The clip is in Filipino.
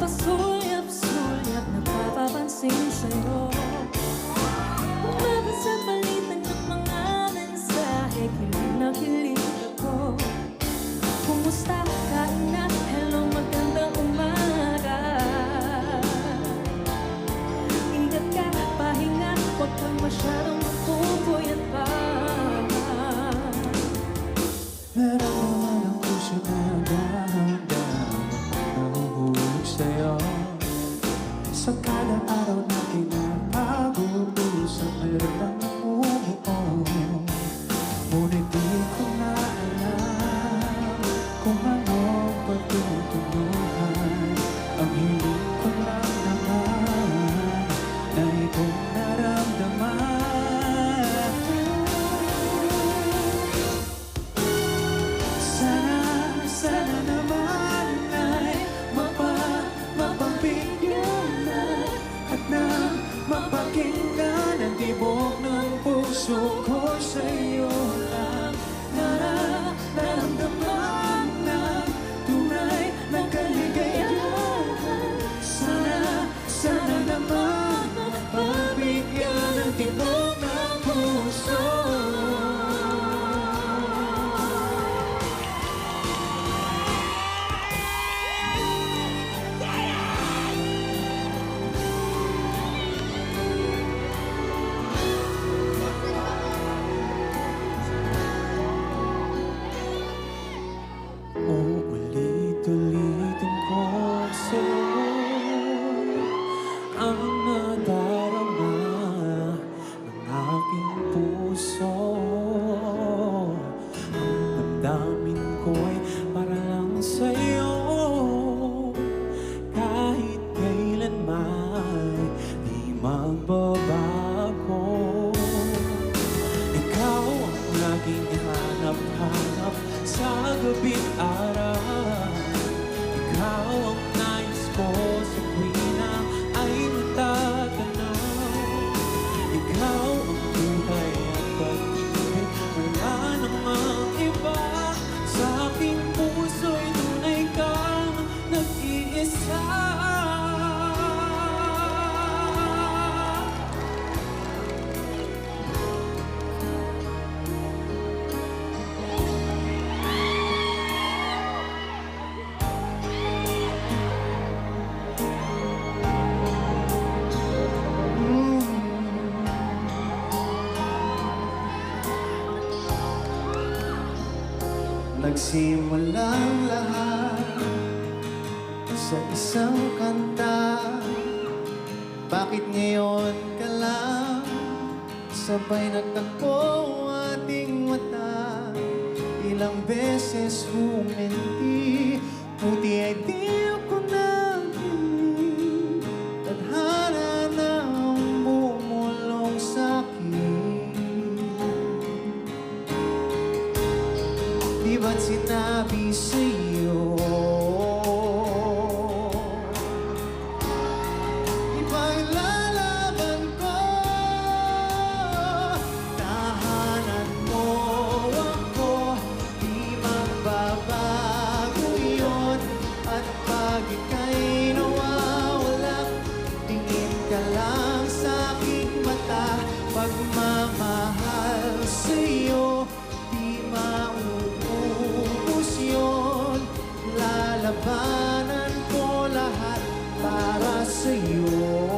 pasulyap-sulyap napapapansin sa'yo. Umaga sa palitan ng mga mensahe, kilig na kilig ako. Kumusta ka na? Hello, magandang umaga. Ingat ka, pahinga, huwag kang masyadong magpupuyat pa. Nararamdaman ang puso na dahan-dahan nahuhulog sa'yo. Sa kada araw na pinapag-uusap, meron lang umuo. Ngunit di ko na alam kung anong pagtutunuhan. Ang hiling ko lang naman na itong naramdaman. Sana naman ay mapagbigyan na at na mapakinggan ang tibok ng puso ko sa'yo lang. Naramdaman ng tunay na kaligayahan. Sana naman mapagbigyan ang tibok ng puso. Ulit-ulitin ko sa'yo ang nadarama ng aking puso. Ang damdamin ko'y para lang sa'yo. Kahit kailanman di magbabago. Ikaw ang laging hanap-hanap sa gabi't araw. Ikaw ang nais ko sa tuwina ay natatanaw. Ikaw ang buhay at pag-ibig, wala namang iba. Sa aking puso'y tunay kang nag-iisa. Nagsimulang lahat sa isang kanta. Bakit ngayon ka lang sabay nagtagpo ating mata? Ilang beses huminti, buti ay di ako nanghiling. Tadhana na ang bumulong sa'kin. Di ba't sinabi sa'yo ipaglalaban ko? Tahanan mo ako, di magbabago yun. At pag ika'y nawawala, tingin ka lang sa aking mata. Pagmamahal sa'yo, di mauubos yun. Lalabanan ko lahat para sa'yo.